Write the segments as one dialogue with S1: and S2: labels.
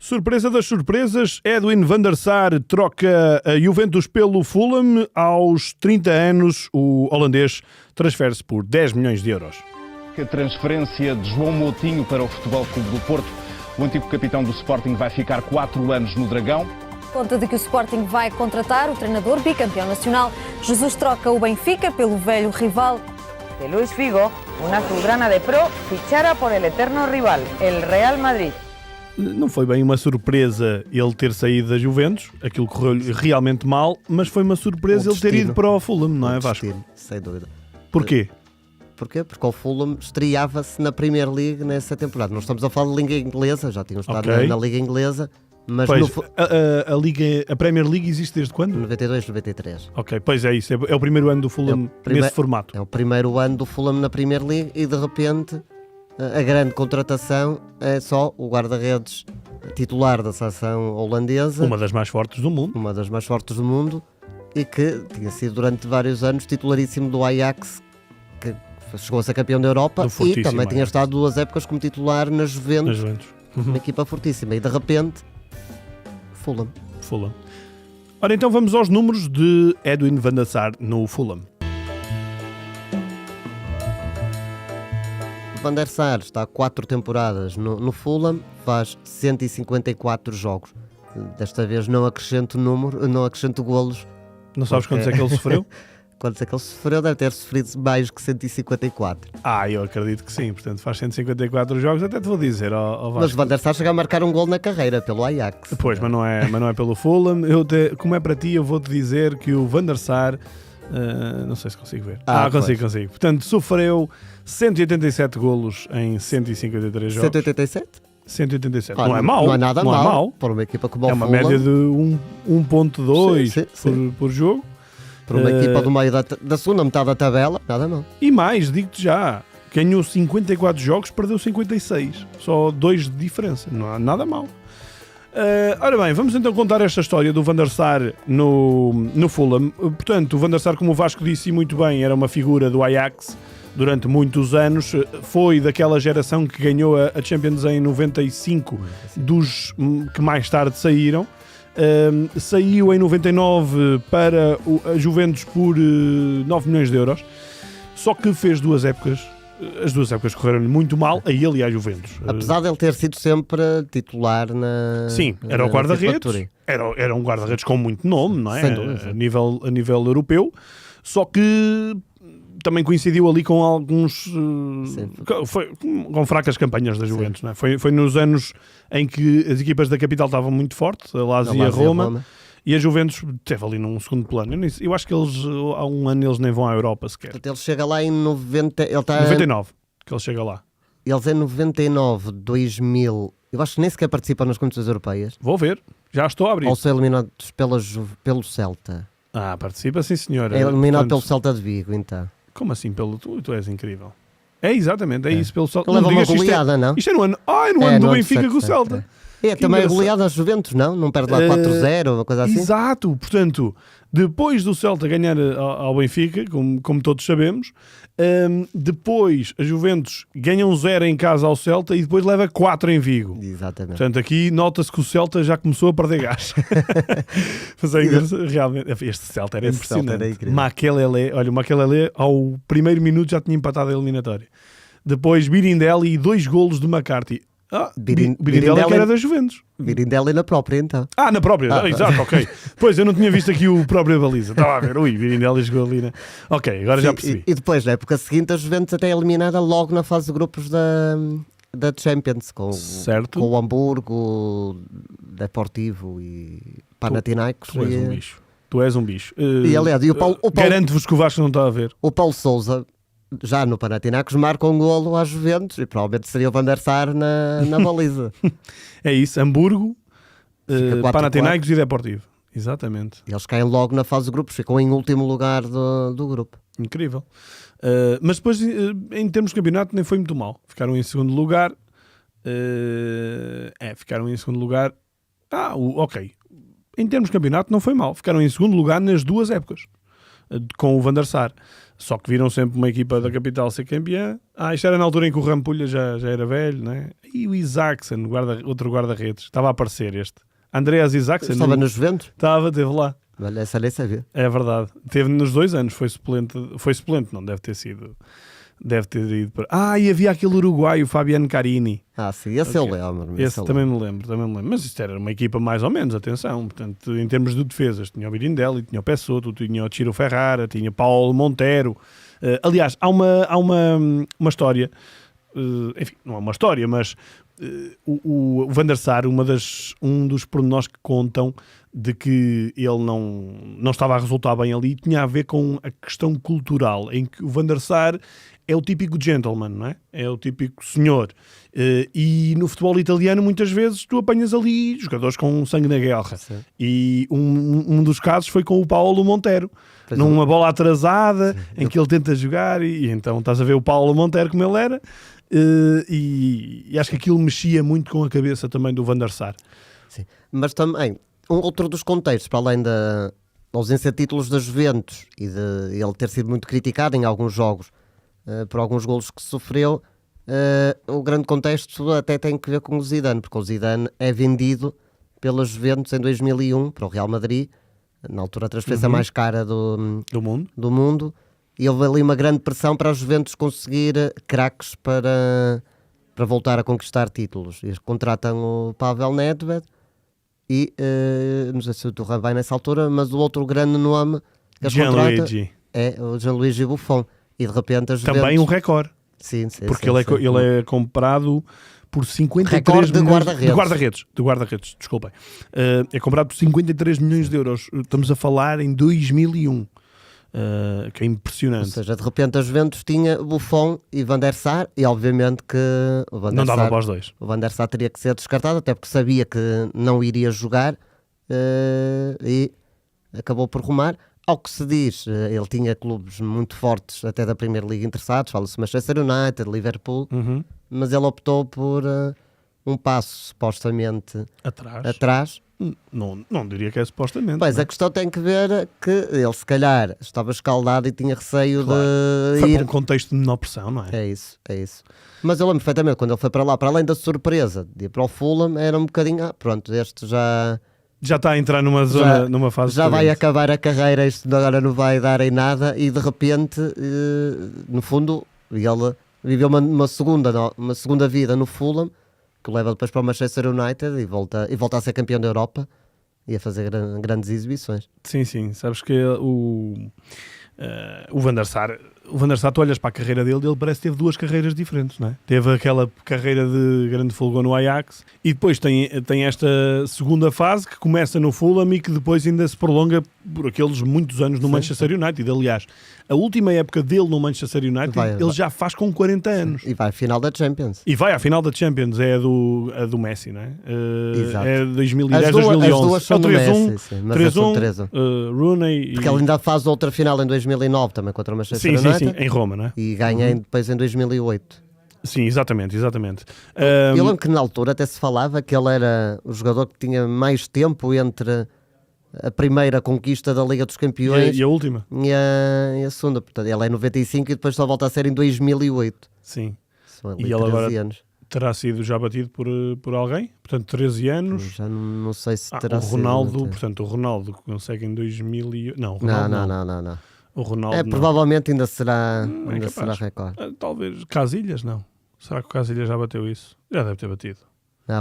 S1: Surpresa das surpresas, Edwin van der Sar troca a Juventus pelo Fulham. Aos 30 anos, o holandês transfere-se por 10 milhões de euros.
S2: A transferência de João Moutinho para o Futebol Clube do Porto. O antigo capitão do Sporting vai ficar 4 anos no Dragão.
S3: Conta de que o Sporting vai contratar o treinador bicampeão nacional. Jesus troca o Benfica pelo velho rival.
S4: Que Luis Figo, una azulgrana de pro, fichara por el eterno rival, el Real Madrid.
S1: Não foi bem uma surpresa ele ter saído da Juventus, aquilo correu-lhe realmente mal, mas foi uma surpresa ele ter ido para o Fulham, não é, Vasco?
S5: Sem dúvida.
S1: Porquê?
S5: Porquê? Porque o Fulham estreava-se na Premier League nessa temporada. Nós estamos a falar de Liga Inglesa, já tínhamos estado na Liga Inglesa, mas
S1: pois, a Premier League existe desde quando?
S5: 92, 93.
S1: Ok, pois é isso, é o primeiro ano do Fulham nesse formato.
S5: É o primeiro ano do Fulham na Premier League e de repente a grande contratação é só o guarda-redes titular da seleção holandesa.
S1: Uma das mais fortes do mundo.
S5: Uma das mais fortes do mundo e que tinha sido durante vários anos titularíssimo do Ajax, que chegou a ser campeão da Europa e também tinha estado 2 épocas como titular na Juventus. Uma equipa fortíssima. E de repente, Fulham.
S1: Ora, então vamos aos números de Edwin van der Sar no Fulham.
S5: Van der Sar está há 4 temporadas no Fulham, faz 154 jogos. Desta vez não acrescento golos.
S1: Não sabes quantos é que ele sofreu?
S5: Quantos é que ele sofreu? Deve ter sofrido mais que 154.
S1: Eu acredito que sim. Portanto, faz 154 jogos. Até te vou dizer, Vasco.
S5: Mas Van der Sar chega a marcar um gol na carreira pelo Ajax.
S1: Pois, mas não é pelo Fulham. Como é para ti, eu vou-te dizer que o Van der Sar... não sei se consigo ver. Consigo. Portanto, sofreu 187 golos em 153 jogos.
S5: 187?
S1: 187. Não é mau.
S5: Não é nada mau. Para uma equipa como o Fulham.
S1: É uma média de 1.2 por jogo.
S5: Para uma equipa do meio da segunda metade da tabela, nada mal.
S1: E mais, digo-te já, ganhou 54 jogos, perdeu 56. Só 2 de diferença. Não há nada mal. Ora bem, vamos então contar esta história do Van der Sar no Fulham. Portanto, o Van der Sar, como o Vasco disse muito bem, era uma figura do Ajax durante muitos anos. Foi daquela geração que ganhou a Champions em 95, dos que mais tarde saíram. Saiu em 99 para a Juventus por 9 milhões de euros. Só que fez 2 épocas. As 2 épocas correram-lhe muito mal, a ele e à Juventus.
S5: Apesar de ele ter sido sempre titular na...
S1: Sim, era o guarda-redes. Era um guarda-redes com muito nome, não é? A nível europeu. Só que também coincidiu ali com alguns... com fracas campanhas da Juventus, não é? Foi nos anos em que as equipas da capital estavam muito fortes, a Lazio e a Roma. E a Juventus esteve ali num segundo plano. Eu acho que eles, há um ano, eles nem vão à Europa sequer.
S5: Ele chega lá em 90...
S1: 99, que ele chega lá.
S5: Eles em 99, 2000... Eu acho que nem sequer participam nas competições europeias.
S1: Vou ver, já estou a abrir.
S5: Ou são eliminados pelo Celta.
S1: Participa, sim senhor.
S5: É eliminado pelo Celta de Vigo, então.
S1: Como assim? Tu és incrível. É exatamente, é isso. Pelo Celta.
S5: Leva uma goleada, não?
S1: Isto é no ano, no ano do Benfica com o Celta.
S5: Também goleada às Juventus, não? Não perde lá 4-0, uma coisa assim?
S1: Exato, portanto, depois do Celta ganhar ao Benfica, como todos sabemos, depois a Juventus ganha 0 em casa ao Celta e depois leva 4 em Vigo.
S5: Exatamente.
S1: Portanto, aqui nota-se que o Celta já começou a perder gás. Mas realmente, este Celta era impressionante. O Makelele ao primeiro minuto já tinha empatado a eliminatória. Depois Birindelli e 2 golos de McCarthy. Birindelli que era da Juventus.
S5: Birindelli na própria, então.
S1: Na própria, exato, ok. Pois, eu não tinha visto aqui o próprio baliza. Estava a ver, Birindelli jogou ali, né? Ok, agora já percebi.
S5: E depois, na época seguinte, a Juventus até é eliminada logo na fase de grupos da Champions, com o Hamburgo, Deportivo e Panathinaikos.
S1: Tu és um bicho.
S5: E aliás,
S1: garanto-vos que o Vasco não está a ver.
S5: O Paulo Sousa, já no Panathinaikos, marca um golo à Juventus e provavelmente seria o Van der Sar na baliza.
S1: É isso, Hamburgo, Panathinaikos e Deportivo. Exatamente.
S5: Eles caem logo na fase de grupos, ficam em último lugar do grupo.
S1: Incrível. Mas depois, em termos de campeonato, nem foi muito mal. Ficaram em segundo lugar. Ficaram em segundo lugar. Ok. Em termos de campeonato, não foi mal. Ficaram em segundo lugar nas 2 épocas, com o Van der Sar. Só que viram sempre uma equipa da capital ser campeã. Isto era na altura em que o Rampulha já era velho, né? E o Isaacsen, outro guarda-redes, estava a aparecer este. Andreas Isaacsen.
S5: Estava nos Juventus?
S1: Esteve lá.
S5: Olha, essa nem sabia.
S1: É verdade. Teve nos 2 anos, foi suplente, não, deve ter ido para... e havia aquele uruguaio, Fabiano Carini.
S5: Sim, esse eu lembro.
S1: Esse também me lembro. Mas isto era uma equipa mais ou menos, atenção. Portanto, em termos de defesas, tinha o Birindelli, tinha o Pessoto, tinha o Ciro Ferrara, tinha Paulo Montero. Aliás, há uma história, enfim, não é uma história, mas o Van der Sar, um dos pormenores que contam de que ele não estava a resultar bem ali, tinha a ver com a questão cultural, em que o Van der Sar é o típico gentleman, não é? É o típico senhor. E no futebol italiano, muitas vezes, tu apanhas ali jogadores com sangue na guerra. Sim. E um dos casos foi com o Paulo Montero, numa bola atrasada, em que ele tenta jogar, e então estás a ver o Paulo Montero como ele era, e acho que aquilo mexia muito com a cabeça também do Van der Sar.
S5: Sim. Mas também, outro dos contextos, para além da ausência de títulos da Juventus e de ele ter sido muito criticado em alguns jogos, por alguns golos que sofreu, o grande contexto até tem que ver com o Zidane, porque o Zidane é vendido pela Juventus em 2001 para o Real Madrid, na altura a transferência mais cara do mundo, e houve ali uma grande pressão para a Juventus conseguir craques para voltar a conquistar títulos. Eles contratam o Pavel Nedved e não sei se o Turan vai nessa altura, mas o outro grande nome que eles contratam é o Gianluigi Buffon. E de repente a Juventus...
S1: Também um recorde.
S5: Sim,
S1: porque ele é comprado por 53
S5: milhões
S1: de guarda-redes, desculpem. É comprado por 53 milhões de euros. Estamos a falar em 2001. Que é impressionante.
S5: Ou seja, de repente a Juventus tinha Buffon e Van der Sar, e obviamente que o Van der
S1: não
S5: Sar,
S1: dava para os dois.
S5: O Van der Sar teria que ser descartado, até porque sabia que não iria jogar, e acabou por rumar. Ao que se diz, ele tinha clubes muito fortes até da Primeira Liga interessados, fala-se Manchester United, Liverpool, mas ele optou por um passo supostamente atrás.
S1: Não diria que é supostamente.
S5: Pois, a questão tem que ver que ele se calhar estava escaldado e tinha receio de
S1: foi
S5: ir...
S1: para um contexto de menor pressão, não é?
S5: É isso. Mas eu lembro perfeitamente, quando ele foi para lá, para além da surpresa de ir para o Fulham, era um bocadinho, pronto, este
S1: já está a entrar numa fase...
S5: Já vai acabar a carreira, isto agora não vai dar em nada, e de repente, no fundo, ele viveu uma segunda vida no Fulham, que o leva depois para o Manchester United e volta a ser campeão da Europa e a fazer grandes exibições.
S1: Sim, sabes que o Van der Sar, tu olhas para a carreira dele, ele parece que teve 2 carreiras diferentes, não é? Teve aquela carreira de grande fulgor no Ajax e depois tem esta segunda fase que começa no Fulham e que depois ainda se prolonga por aqueles muitos anos no Manchester United. Aliás, a última época dele no Manchester United, ele já faz com 40 anos.
S5: E vai à final da Champions.
S1: É a do Messi, não é?
S5: Exato.
S1: É 2010, 2011.
S5: As duas são do Messi, sim, mas
S1: 3-1, Rooney...
S5: Porque ele ainda faz outra final em 2009 também contra o Manchester United.
S1: Sim, em Roma, não é?
S5: E ganha depois em 2008.
S1: Sim, exatamente.
S5: Eu lembro que na altura até se falava que ele era o jogador que tinha mais tempo entre a primeira conquista da Liga dos Campeões
S1: e a última.
S5: E a segunda. Portanto, ele é 95 e depois só volta a ser em 2008.
S1: Sim.
S5: São ali
S1: e ele agora
S5: anos.
S1: Terá sido já batido por alguém? Portanto, 13 anos.
S5: Já não sei se terá
S1: sido. O Ronaldo consegue em 2000 Não, o Ronaldo
S5: não.
S1: O Ronaldo
S5: provavelmente ainda será recorde.
S1: Talvez Casillas, não. Será que o Casillas já bateu isso? Já deve ter batido.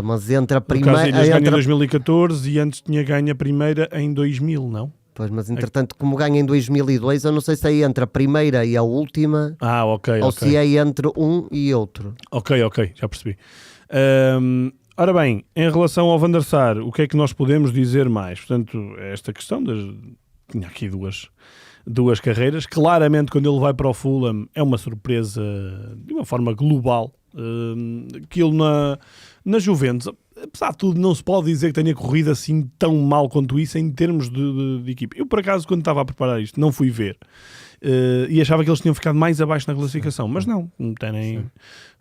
S5: Mas entre a primeira...
S1: O Casillas ganha em 2014 e antes tinha ganho a primeira em 2000, não?
S5: Pois, mas entretanto, como ganha em 2002, eu não sei se é entre a primeira e a última, ou se é entre um e outro.
S1: Ok, já percebi. Ora bem, em relação ao Van der Sar, o que é que nós podemos dizer mais? Portanto, esta questão tinha aqui duas carreiras. Claramente, quando ele vai para o Fulham, é uma surpresa de uma forma global. Que ele na Juventus, apesar de tudo, não se pode dizer que tenha corrido assim tão mal quanto isso em termos de equipe. Eu, por acaso, quando estava a preparar isto, não fui ver e achava que eles tinham ficado mais abaixo na classificação, mas não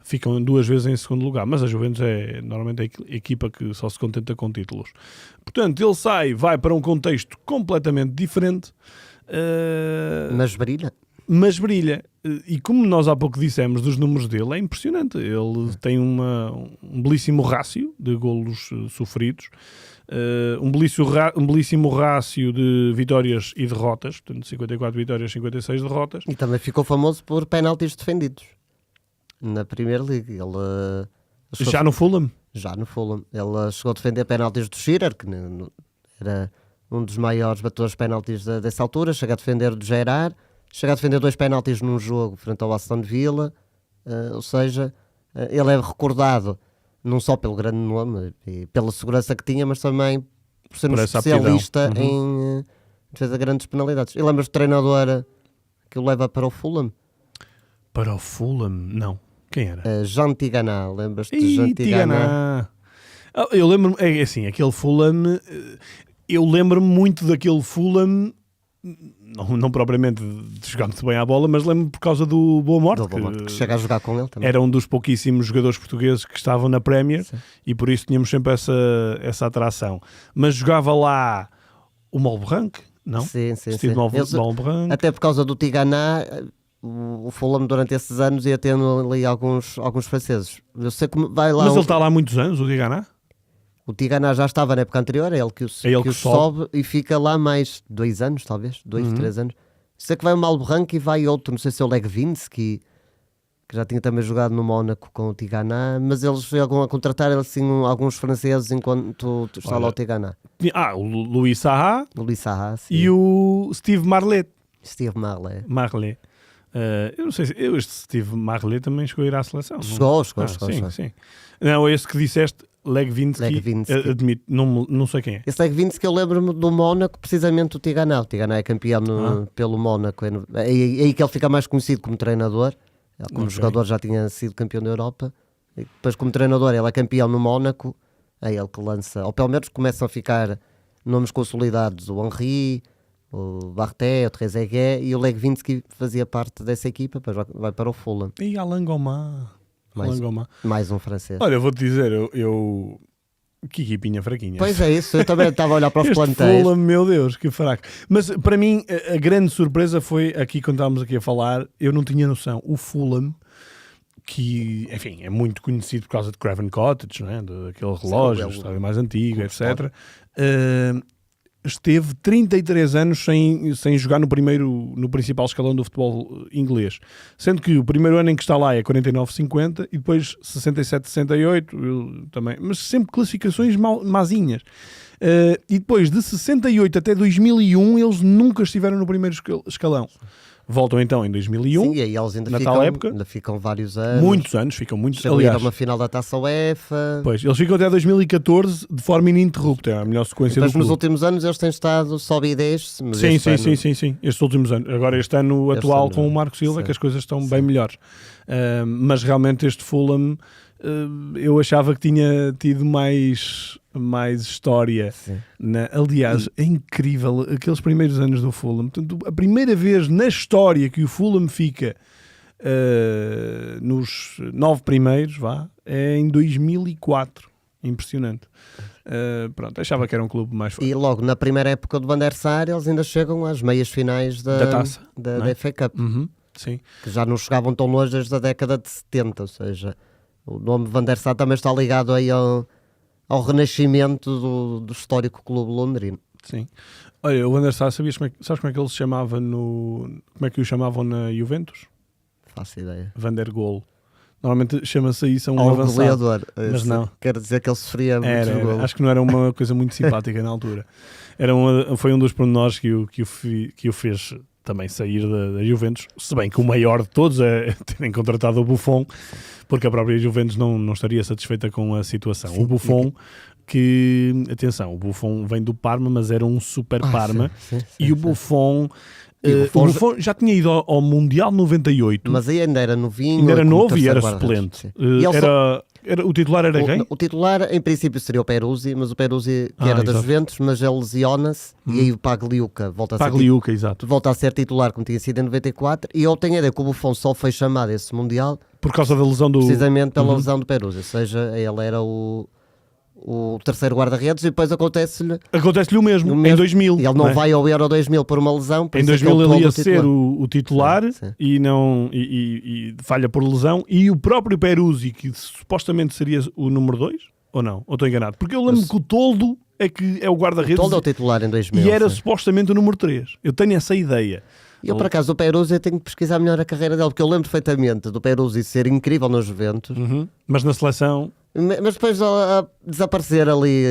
S1: ficam 2 vezes em segundo lugar. Mas a Juventus é normalmente a equipa que só se contenta com títulos. Portanto, ele vai para um contexto completamente diferente.
S5: Mas brilha.
S1: mas brilha. E como nós há pouco dissemos dos números dele, é impressionante. Ele tem um belíssimo rácio de golos sofridos, um belíssimo rácio de vitórias e derrotas, portanto 54 vitórias, 56 derrotas.
S5: E também ficou famoso por penaltis defendidos na Premier League. Ele
S1: já no Fulham?
S5: Já no Fulham. Ele chegou a defender penaltis do Shearer, que era um dos maiores batedores de penaltis dessa altura. Chega a defender do Gerrard. Chega a defender 2 penaltis num jogo frente ao Aston Villa. Ou seja, ele é recordado não só pelo grande nome e pela segurança que tinha, mas também por ser um especialista em defesa de grandes penalidades. E lembras do treinador que o leva para o Fulham?
S1: Para o Fulham? Não. Quem era?
S5: Jean Tigana. Lembras-te de Jean Tigana?
S1: Eu lembro-me, é assim, aquele Fulham, eu lembro-me muito daquele Fulham, não propriamente de jogar muito bem à bola, mas lembro-me por causa do Boa Morte,
S5: que chega a jogar com ele também.
S1: Era um dos pouquíssimos jogadores portugueses que estavam na Premier. Sim. E por isso tínhamos sempre essa atração. Mas jogava lá o Malbranc, não?
S5: Sim.
S1: Malbranc.
S5: Até por causa do Tigana, o Fulham durante esses anos ia tendo ali alguns franceses. Eu sei que vai lá.
S1: Mas ele está lá há muitos anos, o Tigana?
S5: O Tigana já estava na época anterior, é ele que o sobe e fica lá mais 2 anos, talvez, 2, 3 anos. Sei que vai o Malbranc e vai outro, não sei se é o Legvinsky, que já tinha também jogado no Mónaco com o Tigana, mas eles chegam a contratar assim, alguns franceses enquanto está lá o Tigana.
S1: O Louis Saha
S5: sim.
S1: E o Steve Marlet. Eu não sei se este Steve Marlet também chegou a ir à seleção.
S5: Chegou.
S1: Sim. Não, esse que disseste, Legvinsky. Admito, não sei quem é.
S5: Esse Legvinsky eu lembro-me do Mónaco, precisamente do Tigana. O Tigana é campeão pelo Mónaco. É aí que ele fica mais conhecido como treinador. Ele, como jogador, já tinha sido campeão da Europa. E depois, como treinador, ele é campeão no Mónaco. É ele que lança, ou pelo menos começam a ficar nomes consolidados. O Henry, o Barté, o Trezeguet, e o Legvinsky fazia parte dessa equipa. Depois vai para o Fulham.
S1: E Alain Goma.
S5: Mais um francês.
S1: Olha, eu vou-te dizer, eu que equipinha fraquinha.
S5: Pois é isso, eu também estava a olhar para os plantéis.
S1: Fulham, meu Deus, que fraco. Mas para mim, a grande surpresa foi, aqui quando estávamos aqui a falar, eu não tinha noção. O Fulham, que, enfim, é muito conhecido por causa de Craven Cottage, não é? Daquele relógio, o estádio mais antigo, etc. Esteve 33 anos sem jogar no principal escalão do futebol inglês. Sendo que o primeiro ano em que está lá é 49-50 e depois 67-68 também. Mas sempre classificações mazinhas. E depois de 68 até 2001 eles nunca estiveram no primeiro escalão. Voltam então em 2001.
S5: Sim, e aí eles ainda ficam vários anos.
S1: Muitos anos, ficam muitos.
S5: Aliás, uma final da Taça UEFA.
S1: Pois, eles ficam até 2014 de forma ininterrupta. É a melhor sequência do clube.
S5: Mas nos últimos anos eles têm estado sobe e desce.
S1: Sim. Estes últimos anos. Agora este ano atual com o Marco Silva, que as coisas estão bem melhores. Mas realmente este Fulham, eu achava que tinha tido mais história. Aliás, é incrível aqueles primeiros anos do Fulham. Portanto, a primeira vez na história que o Fulham fica nos 9 primeiros é em 2004. Impressionante. Pronto, achava que era um clube mais forte.
S5: E logo na primeira época do Van der Sar eles ainda chegam às meias finais da taça, da FA Cup.
S1: Sim.
S5: Que já não chegavam tão longe desde a década de 70, ou seja, o nome Van der Sar também está ligado aí ao renascimento do histórico clube londrino.
S1: Sim. Olha, o Van der Sar, sabes como é que ele se chamava como é que o chamavam na Juventus?
S5: Faço ideia.
S1: Van der Goal. Normalmente chama-se isso a um avançado.
S5: Goleador.
S1: Mas não.
S5: Quer dizer que ele sofria muitos golos.
S1: Acho que não era uma coisa muito simpática na altura. Foi um dos pormenores que o fez também sair da Juventus, se bem que o maior de todos é terem contratado o Buffon, porque a própria Juventus não estaria satisfeita com a situação.
S5: Sim,
S1: o Buffon, o Buffon vem do Parma, mas era um super Parma, e o Buffon... O Buffon já tinha ido ao Mundial 98.
S5: Mas aí ainda era novinho.
S1: Ainda era novo e era suplente. O titular era quem?
S5: O titular, em princípio, seria o Peruzzi, mas o Peruzzi, que era das Juventus, mas ele lesiona-se, e aí o Pagliuca volta a ser titular, como tinha sido em 94, e eu tenho a ideia que o Buffon só foi chamado a esse Mundial
S1: por causa da lesão
S5: precisamente pela lesão do Peruzzi, ou seja, ele era o o terceiro guarda-redes e depois acontece-lhe
S1: o mesmo, em 2000.
S5: E ele não vai ao Euro 2000 por uma lesão. Por
S1: em 2000 ele ia ser o titular
S5: sim.
S1: E falha por lesão. E o próprio Peruzzi, que supostamente seria o número 2, ou não? Ou estou enganado? Porque eu lembro que o Toldo é o guarda-redes.
S5: O Toldo é o titular em 2000.
S1: E era supostamente o número 3. Eu tenho essa ideia.
S5: E eu, por acaso, o Peruzzi, eu tenho que pesquisar melhor a carreira dele, porque eu lembro perfeitamente do Peruzzi ser incrível nos Juventus.
S1: Mas na seleção...
S5: Mas depois a desaparecer ali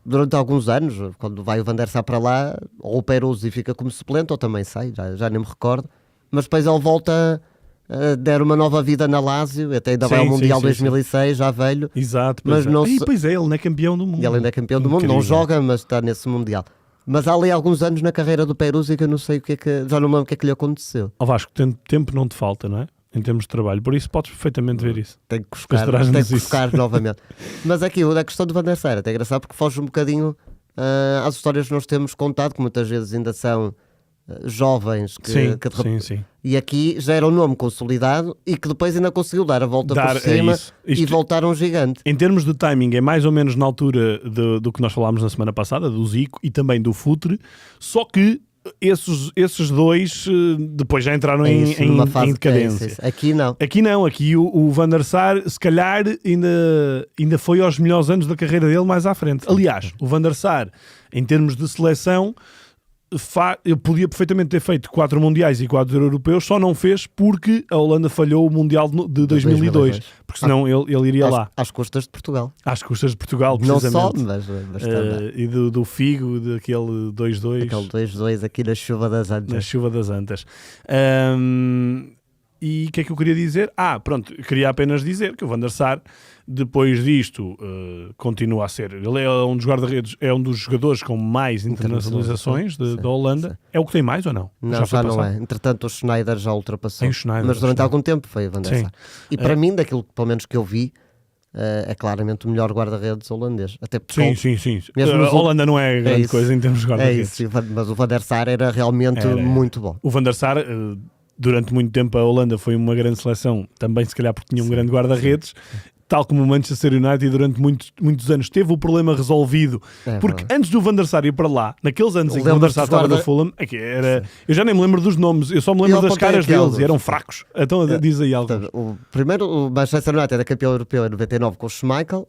S5: durante alguns anos, quando vai o Van der Sar para lá, ou o Peruzzi fica como suplente, ou também sai, já nem me recordo. Mas depois ele volta a dar uma nova vida na Lazio, até ainda vai ao Mundial 2006, já velho.
S1: Exato,
S5: mas não
S1: pois é, ele não é campeão do mundo.
S5: Ele ainda é campeão do mundo, não joga, mas está nesse Mundial. Mas há ali alguns anos na carreira do Peruzzi que eu não sei o que é que, já não me lembro o que é que lhe aconteceu.
S1: Ó Vasco, tempo não te falta, não é? Em termos de trabalho, por isso podes perfeitamente ver isso.
S5: Tem que buscar novamente. Mas aqui, a questão do Van der Sar é até engraçado porque foge um bocadinho às histórias que nós temos contado, que muitas vezes ainda são jovens.
S1: Sim.
S5: E aqui já era um nome consolidado e que depois ainda conseguiu dar a volta por cima e voltar um gigante.
S1: Em termos de timing, é mais ou menos na altura do que nós falámos na semana passada, do Zico e também do Futre, só que esses dois depois já entraram em decadência.
S5: Aqui não.
S1: Aqui o Van der Sar se calhar ainda foi aos melhores anos da carreira dele mais à frente. Aliás, o Van der Sar, em termos de seleção, eu podia perfeitamente ter feito 4 mundiais e 4 europeus, só não fez porque a Holanda falhou o Mundial de 2002. Porque senão ele iria lá.
S5: Às custas de Portugal.
S1: Às custas de Portugal, precisamente.
S5: Não só, mas também.
S1: E do Figo, daquele 2-2.
S5: Aquele 2-2 aqui na chuva das Antas.
S1: Na chuva das Antas. E o que é que eu queria dizer? Pronto, queria apenas dizer que o Van der Sar, depois disto, continua a ser. Ele é um dos guarda-redes, é um dos jogadores com mais internacionalizações da Holanda. Sim. É o que tem mais ou não?
S5: Não, já não é. Entretanto, o Schneider já ultrapassou. Mas durante algum tempo foi o Van der Sar. E para mim, daquilo pelo menos que eu vi, é claramente o melhor guarda-redes holandês. Até porque
S1: sim. A Holanda não é grande coisa em termos de guarda-redes.
S5: É isso, mas o Van der Sar era realmente muito bom.
S1: O Van der Sar... Durante muito tempo a Holanda foi uma grande seleção, também se calhar porque tinha um grande guarda-redes, tal como o Manchester United, durante muitos anos teve o problema resolvido, porque antes do Van der Sar ir para lá, naqueles anos em que o Van der Sar estava no Fulham, eu já nem me lembro dos nomes, eu só me lembro das caras deles, e eram fracos. Então diz aí algo.
S5: Primeiro, o Manchester United é campeão europeu em 99 com o Schmeichel,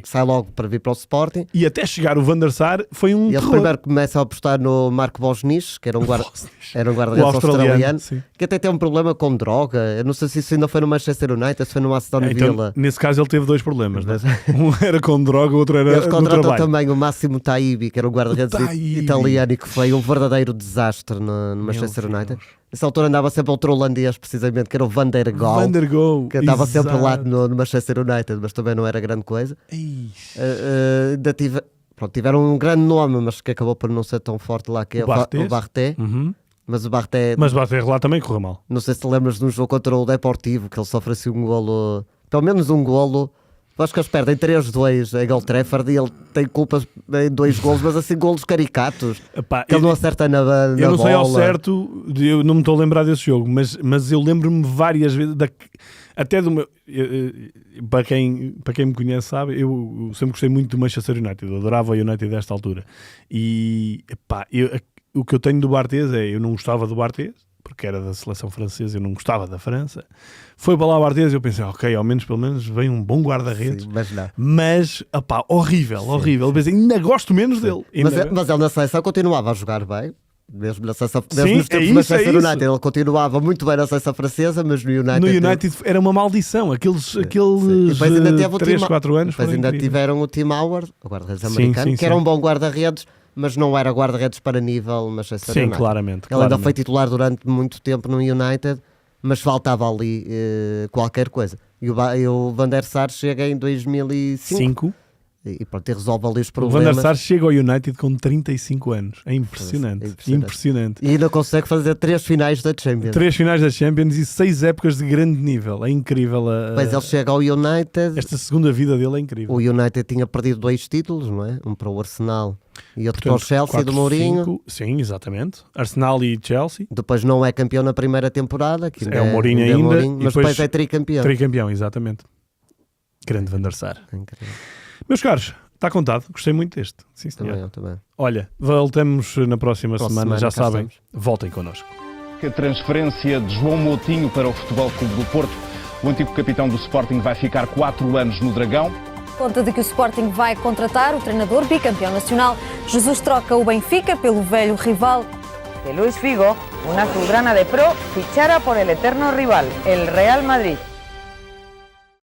S5: sai logo para vir para o Sporting.
S1: E até chegar o Van der Sar foi um terror.
S5: Ele primeiro começa a apostar no Marco Bosnich, que era um guarda-redes australiano, que até tem um problema com droga. Eu não sei se isso ainda foi no Manchester United, se foi no Aston Villa.
S1: Nesse caso ele teve 2 problemas, não é? Um era com droga, o outro era
S5: Eles contratam
S1: no trabalho.
S5: também o Máximo Taibi, que era um guarda-redes italiano e que foi um verdadeiro desastre no Manchester United. Nessa altura andava sempre outro holandês, precisamente, que era o Van der Gaal, que andava sempre lá no Manchester United, mas também não era grande coisa. Tiveram um grande nome, mas que acabou por não ser tão forte lá, que é o Barté. Mas o Barté
S1: lá também correu mal.
S5: Não sei se te lembras de um jogo contra o Deportivo, que ele sofre assim um golo, pelo menos um golo. Acho que eles perdem 3-2 em Old Trafford e ele tem culpas em 2 golos, mas assim golos caricatos. Que ele não acerta na bola.
S1: Eu não sei ao certo, eu não me estou a lembrar desse jogo, mas eu lembro-me várias vezes, até do meu... Para quem me conhece sabe, eu sempre gostei muito do Manchester United, eu adorava o United desta altura. E o que eu tenho do Barthez eu não gostava do Barthez, porque era da seleção francesa, eu não gostava da França. Foi para lá o Barthez e eu pensei, ok, ao menos pelo menos vem um bom guarda-redes. Mas horrível. Eu pensei, ainda gosto menos dele.
S5: Mas ele na seleção continuava a jogar bem. Mesmo nos tempos do Manchester United, ele continuava muito bem na seleção francesa, mas no United
S1: era uma maldição. Aqueles 3, 4 anos.
S5: Depois ainda tiveram o Tim Howard, o guarda-redes americano, que era um bom guarda-redes, mas não era guarda-redes para nível Manchester United.
S1: Claramente.
S5: Ele ainda foi titular durante muito tempo no United, mas faltava ali qualquer coisa. E o Van der Sar chega em 2005 e pronto, resolve ali os problemas.
S1: O Van der Sar chega ao United com 35 anos. É impressionante.
S5: E ainda consegue fazer 3 finais da Champions.
S1: 3 finais da Champions e 6 épocas de grande nível. É incrível.
S5: Pois ele chega ao United.
S1: Esta segunda vida dele é incrível.
S5: O United tinha perdido 2 títulos, não é? Um para o Arsenal e outro para o Chelsea do Mourinho.
S1: 5, sim, exatamente. Arsenal e Chelsea.
S5: Depois não é campeão na primeira temporada. Que
S1: é o Mourinho ainda.
S5: Mas depois é tricampeão.
S1: Tricampeão, exatamente. Grande Van der Sar.
S5: Incrível.
S1: Meus caros, está contado. Gostei muito deste. Sim, senhor.
S5: Eu também.
S1: Olha, voltamos na próxima semana. Já sabem,
S5: estamos.
S1: voltem connosco.
S2: A transferência de João Moutinho para o Futebol Clube do Porto. O antigo capitão do Sporting vai ficar 4 anos no Dragão.
S3: Conta de que o Sporting vai contratar o treinador bicampeão nacional. Jesus troca o Benfica pelo velho rival.
S4: Que Luis Figo, una azulgrana de pro, fichara por el eterno rival, el Real Madrid.